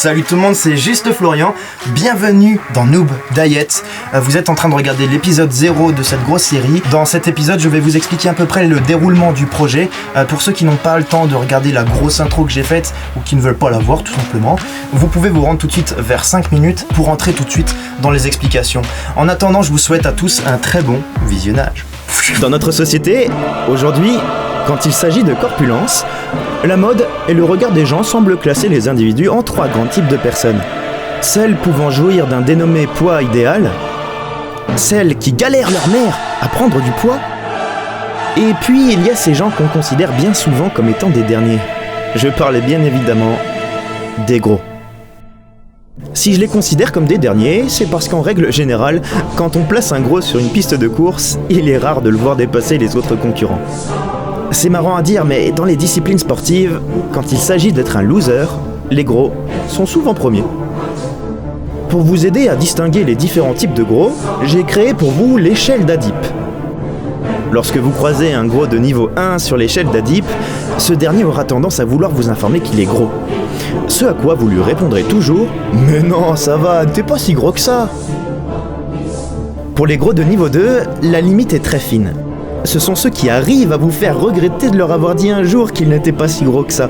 Salut tout le monde, c'est Juste Florian. Bienvenue dans Noob Diet. Vous êtes en train de regarder l'épisode 0 de cette grosse série. Dans cet épisode, je vais vous expliquer à peu près le déroulement du projet. Pour ceux qui n'ont pas le temps de regarder la grosse intro que j'ai faite ou qui ne veulent pas la voir tout simplement, vous pouvez vous rendre tout de suite vers 5 minutes pour entrer tout de suite dans les explications. En attendant, je vous souhaite à tous un très bon visionnage. Dans notre société, aujourd'hui, quand il s'agit de corpulence, la mode et le regard des gens semblent classer les individus en 3 grands types de personnes. Celles pouvant jouir d'un dénommé poids idéal, celles qui galèrent leur mère à prendre du poids, et puis il y a ces gens qu'on considère bien souvent comme étant des derniers. Je parle bien évidemment des gros. Si je les considère comme des derniers, c'est parce qu'en règle générale, quand on place un gros sur une piste de course, il est rare de le voir dépasser les autres concurrents. C'est marrant à dire, mais dans les disciplines sportives, quand il s'agit d'être un loser, les gros sont souvent premiers. Pour vous aider à distinguer les différents types de gros, j'ai créé pour vous l'échelle d'Adip. Lorsque vous croisez un gros de niveau 1 sur l'échelle d'Adip, ce dernier aura tendance à vouloir vous informer qu'il est gros. Ce à quoi vous lui répondrez toujours « Mais non, ça va, t'es pas si gros que ça !» Pour les gros de niveau 2, la limite est très fine. Ce sont ceux qui arrivent à vous faire regretter de leur avoir dit un jour qu'ils n'étaient pas si gros que ça.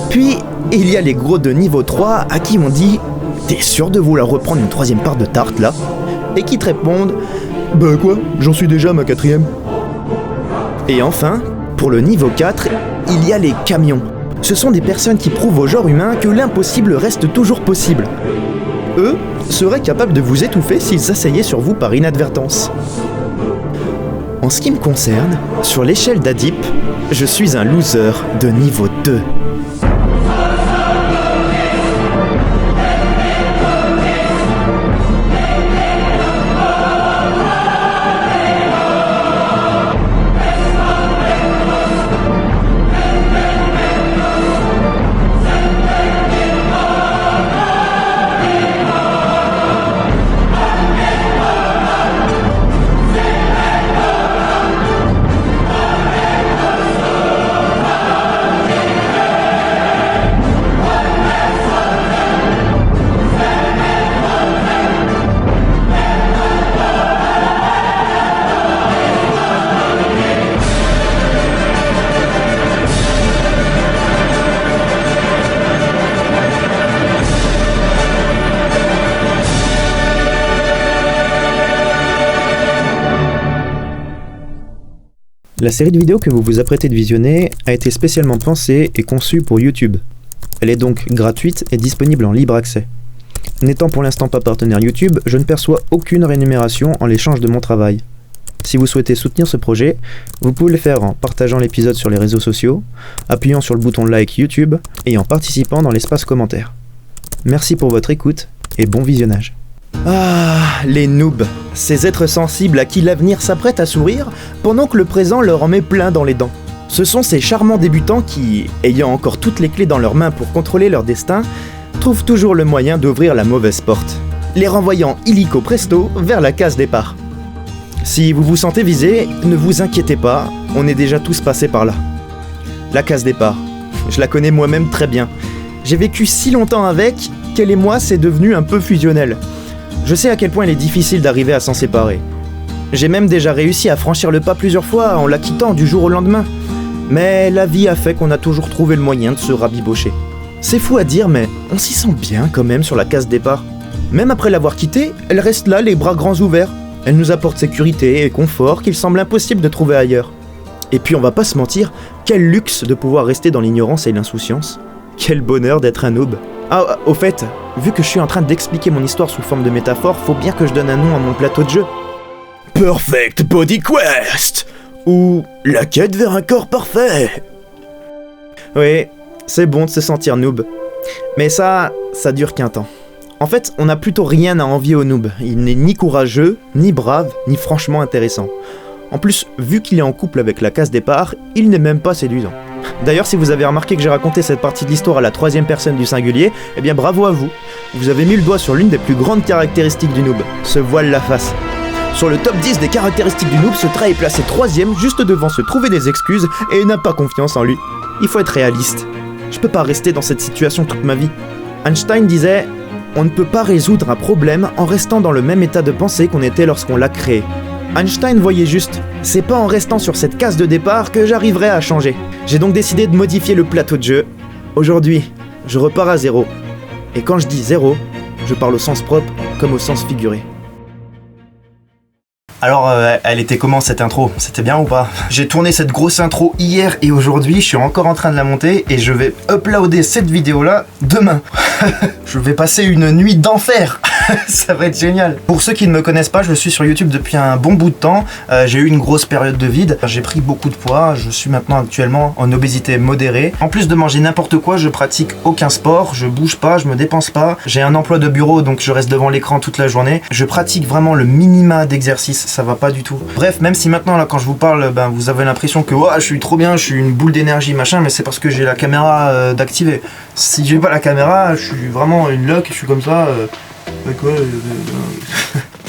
Puis, il y a les gros de niveau 3 à qui on dit « T'es sûr de vouloir reprendre une 3e part de tarte là ?» et qui te répondent « Bah quoi, j'en suis déjà à ma 4e. » Et enfin, pour le niveau 4, il y a les camions. Ce sont des personnes qui prouvent au genre humain que l'impossible reste toujours possible. Eux seraient capables de vous étouffer s'ils s'asseyaient sur vous par inadvertance. En ce qui me concerne, sur l'échelle d'Adip, je suis un loser de niveau 2. La série de vidéos que vous vous apprêtez de visionner a été spécialement pensée et conçue pour YouTube. Elle est donc gratuite et disponible en libre accès. N'étant pour l'instant pas partenaire YouTube, je ne perçois aucune rémunération en l'échange de mon travail. Si vous souhaitez soutenir ce projet, vous pouvez le faire en partageant l'épisode sur les réseaux sociaux, appuyant sur le bouton like YouTube et en participant dans l'espace commentaire. Merci pour votre écoute et bon visionnage. Ah, les noobs, ces êtres sensibles à qui l'avenir s'apprête à sourire pendant que le présent leur en met plein dans les dents. Ce sont ces charmants débutants qui, ayant encore toutes les clés dans leurs mains pour contrôler leur destin, trouvent toujours le moyen d'ouvrir la mauvaise porte, les renvoyant illico presto vers la case départ. Si vous vous sentez visé, ne vous inquiétez pas, on est déjà tous passés par là. La case départ, je la connais moi-même très bien. J'ai vécu si longtemps avec qu'elle et moi c'est devenu un peu fusionnel. Je sais à quel point il est difficile d'arriver à s'en séparer. J'ai même déjà réussi à franchir le pas plusieurs fois en la quittant du jour au lendemain. Mais la vie a fait qu'on a toujours trouvé le moyen de se rabibocher. C'est fou à dire, mais on s'y sent bien quand même sur la case départ. Même après l'avoir quittée, elle reste là les bras grands ouverts. Elle nous apporte sécurité et confort qu'il semble impossible de trouver ailleurs. Et puis on va pas se mentir, quel luxe de pouvoir rester dans l'ignorance et l'insouciance. Quel bonheur d'être un noob. Ah, au fait, vu que je suis en train d'expliquer mon histoire sous forme de métaphore, faut bien que je donne un nom à mon plateau de jeu. Perfect Body Quest, ou la quête vers un corps parfait. Oui, c'est bon de se sentir noob. Mais ça dure qu'un temps. En fait, on n'a plutôt rien à envier au noob. Il n'est ni courageux, ni brave, ni franchement intéressant. En plus, vu qu'il est en couple avec la case départ, il n'est même pas séduisant. D'ailleurs, si vous avez remarqué que j'ai raconté cette partie de l'histoire à la 3e personne du singulier, eh bien bravo à vous. Vous avez mis le doigt sur l'une des plus grandes caractéristiques du noob, se voile la face. Sur le top 10 des caractéristiques du noob, ce trait est placé 3e, juste devant se trouver des excuses et n'a pas confiance en lui. Il faut être réaliste. Je peux pas rester dans cette situation toute ma vie. Einstein disait « On ne peut pas résoudre un problème en restant dans le même état de pensée qu'on était lorsqu'on l'a créé. » Einstein voyait juste « C'est pas en restant sur cette case de départ que j'arriverai à changer. » J'ai donc décidé de modifier le plateau de jeu. Aujourd'hui, je repars à zéro. Et quand je dis zéro, je parle au sens propre comme au sens figuré. Alors, elle était comment cette intro? C'était bien ou pas? J'ai tourné cette grosse intro hier et aujourd'hui, je suis encore en train de la monter et je vais uploader cette vidéo-là demain. Je vais passer une nuit d'enfer. Ça va être génial. Pour ceux qui ne me connaissent pas, je suis sur YouTube depuis un bon bout de temps. J'ai eu une grosse période de vide. J'ai pris beaucoup de poids. Je suis maintenant actuellement en obésité modérée. En plus de manger n'importe quoi, je pratique aucun sport. Je bouge pas, je me dépense pas. J'ai un emploi de bureau, donc je reste devant l'écran toute la journée. Je pratique vraiment le minima d'exercice. Ça va pas du tout. Bref, même si maintenant là, quand je vous parle, vous avez l'impression que je suis trop bien, je suis une boule d'énergie, machin, mais c'est parce que j'ai la caméra d'activer. Si j'ai pas la caméra, je suis vraiment une loque. Je suis comme ça.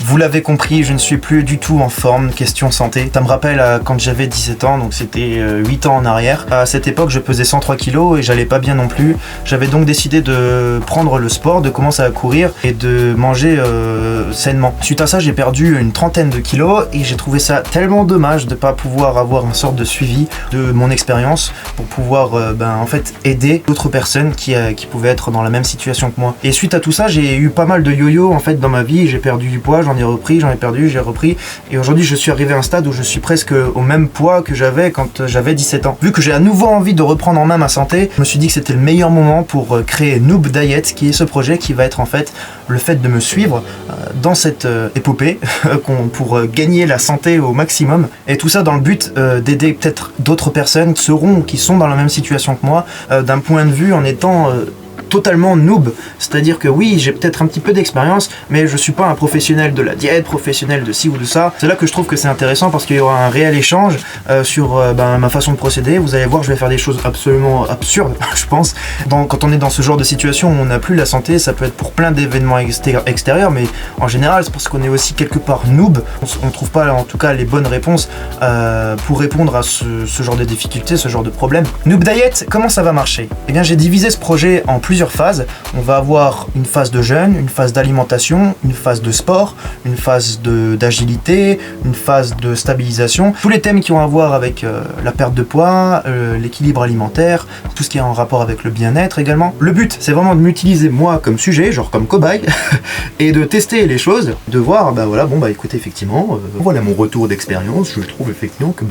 Vous l'avez compris, je ne suis plus du tout en forme, question santé. Ça me rappelle quand j'avais 17 ans, donc c'était 8 ans en arrière. À cette époque, je pesais 103 kilos et j'allais pas bien non plus. J'avais donc décidé de prendre le sport, de commencer à courir et de manger sainement. Suite à ça, j'ai perdu une trentaine de kilos et j'ai trouvé ça tellement dommage de pas pouvoir avoir une sorte de suivi de mon expérience pour pouvoir en fait aider d'autres personnes qui pouvaient être dans la même situation que moi. Et suite à tout ça, j'ai eu pas mal de yo-yo en fait dans ma vie. J'ai perdu du poids, j'en ai repris, j'en ai perdu, j'ai repris. Et aujourd'hui, je suis arrivé à un stade où je suis presque au même poids que j'avais quand j'avais 17 ans. Vu que j'ai à nouveau envie de reprendre en main ma santé, je me suis dit que c'était le meilleur moment pour créer Noob Diet, qui est ce projet qui va être en fait le fait de me suivre dans cette épopée pour gagner la santé au maximum. Et tout ça dans le but d'aider peut-être d'autres personnes qui sont dans la même situation que moi, d'un point de vue en étant totalement noob, c'est-à-dire que oui, j'ai peut-être un petit peu d'expérience, mais je suis pas un professionnel de la diète, professionnel de ci ou de ça. C'est là que je trouve que c'est intéressant parce qu'il y aura un réel échange sur ma façon de procéder. Vous allez voir, je vais faire des choses absolument absurdes, je pense. Quand on est dans ce genre de situation où on n'a plus la santé, ça peut être pour plein d'événements extérieurs, mais en général, c'est parce qu'on est aussi quelque part noob. On trouve pas, en tout cas, les bonnes réponses pour répondre à ce genre de difficultés, ce genre de problèmes. Noob Diet, comment ça va marcher? Eh bien, j'ai divisé ce projet en plusieurs phases. On va avoir une phase de jeûne, une phase d'alimentation, une phase de sport, une phase d'agilité, une phase de stabilisation. Tous les thèmes qui ont à voir avec la perte de poids, l'équilibre alimentaire, tout ce qui est en rapport avec le bien-être également. Le but, c'est vraiment de m'utiliser moi comme sujet, genre comme cobaye, et de tester les choses, de voir, écoutez, effectivement, voilà mon retour d'expérience, je trouve effectivement que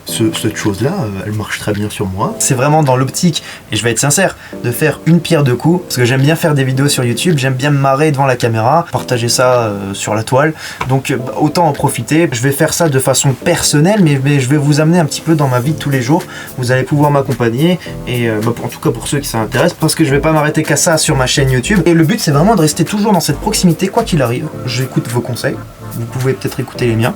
cette chose-là, elle marche très bien sur moi. C'est vraiment dans l'optique, et je vais être sincère, de faire une pierre deux coups, parce que j'aime bien faire des vidéos sur YouTube, j'aime bien me marrer devant la caméra, partager ça sur la toile, donc autant en profiter. Je vais faire ça de façon personnelle, mais je vais vous amener un petit peu dans ma vie de tous les jours. Vous allez pouvoir m'accompagner, et en tout cas pour ceux qui s'intéressent, parce que je vais pas m'arrêter qu'à ça sur ma chaîne YouTube. Et le but, c'est vraiment de rester toujours dans cette proximité, quoi qu'il arrive. J'écoute vos conseils, vous pouvez peut-être écouter les miens,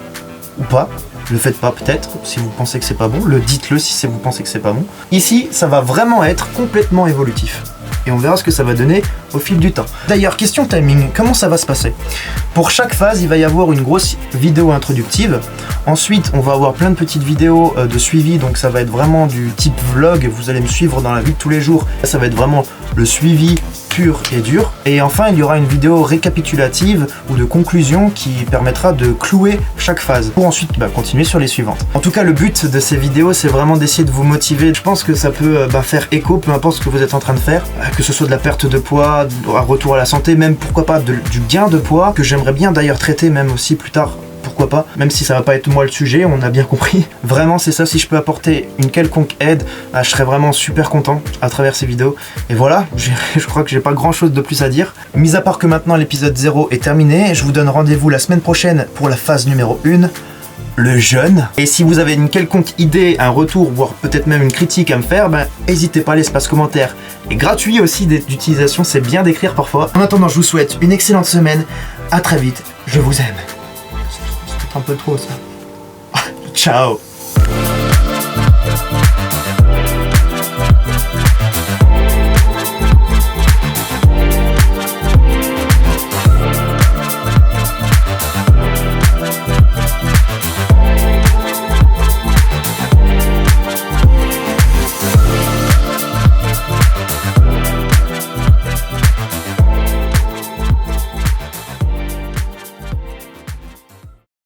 ou pas. Le faites pas peut-être, si vous pensez que c'est pas bon, dites-le si vous pensez que c'est pas bon. Ici, ça va vraiment être complètement évolutif. Et on verra ce que ça va donner au fil du temps. D'ailleurs, question timing, comment ça va se passer? Pour chaque phase, il va y avoir une grosse vidéo introductive. Ensuite, on va avoir plein de petites vidéos de suivi, donc ça va être vraiment du type vlog, vous allez me suivre dans la vie de tous les jours. Ça va être vraiment le suivi pur et dur. Et enfin, il y aura une vidéo récapitulative ou de conclusion qui permettra de clouer chaque phase pour ensuite continuer sur les suivantes. En tout cas, le but de ces vidéos, c'est vraiment d'essayer de vous motiver. Je pense que ça peut faire écho, peu importe ce que vous êtes en train de faire, que ce soit de la perte de poids, un retour à la santé, même pourquoi pas du gain de poids, que j'aimerais bien d'ailleurs traiter même aussi plus tard. Pourquoi pas, même si ça va pas être moi le sujet, on a bien compris. Vraiment, c'est ça, si je peux apporter une quelconque aide, je serais vraiment super content à travers ces vidéos. Et voilà, je crois que j'ai pas grand chose de plus à dire. Mis à part que maintenant l'épisode 0 est terminé, je vous donne rendez-vous la semaine prochaine pour la phase numéro 1. Le jeûne. Et si vous avez une quelconque idée, un retour, voire peut-être même une critique à me faire, n'hésitez pas, l'espace commentaire est gratuit aussi d'utilisation, c'est bien d'écrire parfois. En attendant, je vous souhaite une excellente semaine, à très vite, je vous aime. C'est un peu trop ça. Ciao.